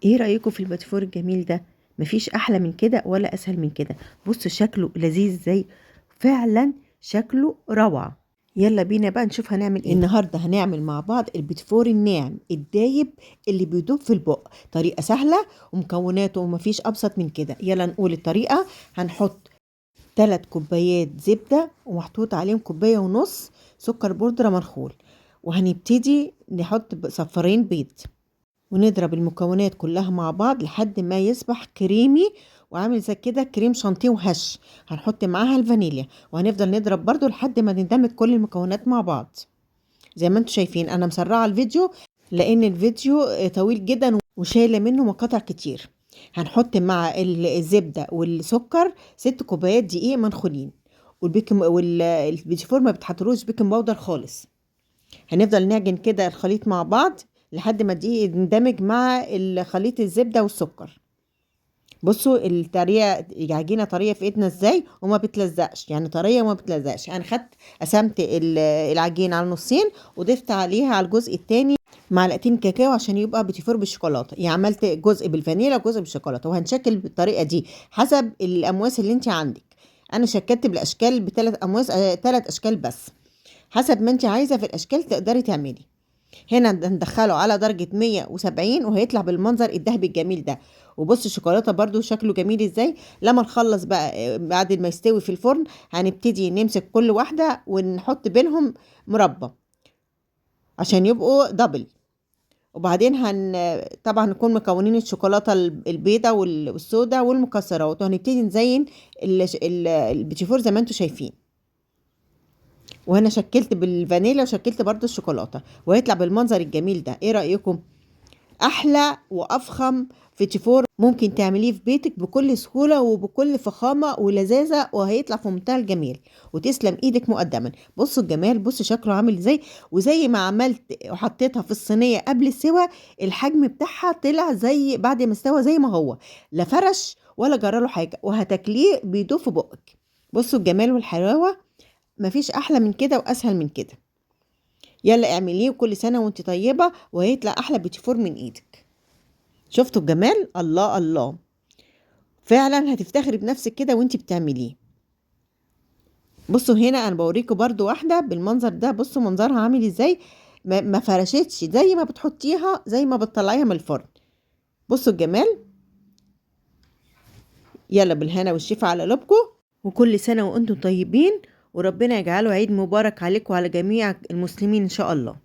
ايه رأيكم في الباتيفور الجميل ده؟ مفيش احلى من كده ولا اسهل من كده. بصوا شكله لذيذ ازاي، فعلا شكله روعة. يلا بينا بقى نشوف هنعمل ايه النهارده. هنعمل مع بعض البيتفور الناعم الدايب اللي بيدوب في البق. طريقة سهلة ومكوناته ومفيش ابسط من كده. يلا نقول الطريقة. هنحط 3 كوبايات زبدة ومحطوط عليهم كوباية ونص سكر بودرة منخول، وهنبتدي نحط صفارين بيض، ونضرب المكونات كلها مع بعض لحد ما يصبح كريمي وعامل زي كده كريم شانتيه وهش. هنحط معاها الفانيليا وهنفضل نضرب برضو لحد ما نندمج كل المكونات مع بعض. زي ما انتم شايفين انا مسرعه الفيديو لان الفيديو طويل جدا وشايله منه مقاطع كتير. هنحط مع الزبده والسكر 6 كوبايات دقيق منخولين، والبيكنج والبيتيفور ما بتحطلوش بيكنج باودر خالص. هنفضل نعجن كده الخليط مع بعض لحد ما الدقيق يندمج مع خليط الزبدة والسكر. بصوا الطريقة، العجينة طرية في ايدنا ازاي وما بتلزقش، يعني طرية وما بتلزقش. انا قسمت العجينة على نصين وضفت عليها على الجزء التاني معلقتين كاكاو عشان يبقى بتيفور بالشوكولاتة. يعني عملت جزء بالفانيلا وجزء بالشوكولاتة، وهنشكل بالطريقة دي حسب الامواس اللي انت عندك. انا شكلت بالاشكال بثلاث امواس، 3 اشكال بس. حسب ما انت عايزة في الاشكال تقدري تعملي. هنا هندخله على درجة 170 وهيطلع بالمنظر الذهبي الجميل ده. وبص الشوكولاتة برضو شكله جميل ازاي. لما نخلص بقى بعد ما يستوي في الفرن هنبتدي نمسك كل واحدة ونحط بينهم مربى عشان يبقوا دبل. وبعدين طبعا نكون مكونين الشوكولاتة البيضة والسوداء والمكسرات، وهنبتدي نزين البيتيفور زي ما انتم شايفين. وهنا شكلت بالفانيلا وشكلت برضو الشوكولاتة وهيطلع بالمنظر الجميل ده. ايه رأيكم؟ احلى وافخم فيتيفور ممكن تعمليه في بيتك بكل سهولة وبكل فخامة ولذاذة، وهيطلع في منتهى الجمال. وتسلم ايدك مقدما. بصوا الجمال، بصوا شكله عامل ازاي. وزي ما عملت وحطيتها في الصينية قبل السوا، الحجم بتاعها طلع زي بعد ما استوى زي ما هو، لا فرش ولا جراله حاجة، وهتاكليه بيدوب في بقك. بصوا الجمال والحلاوة، مفيش احلى من كده واسهل من كده. يلا اعمليه وكل سنة وانت طيبة، وهيطلع احلى بيتيفور من ايدك. شفتوا الجمال؟ الله الله، فعلا هتفتخري بنفسك كده وانت بتعمليه. بصوا هنا انا بوريكم برضو واحدة بالمنظر ده. بصوا منظرها عامل ازاي، ما فرشتش، زي ما بتحطيها زي ما بتطلعيها من الفرن. بصوا الجمال. يلا بالهنا والشفا على قلوبكم، وكل سنة وانتم طيبين، وربنا يجعله عيد مبارك عليكم وعلى جميع المسلمين ان شاء الله.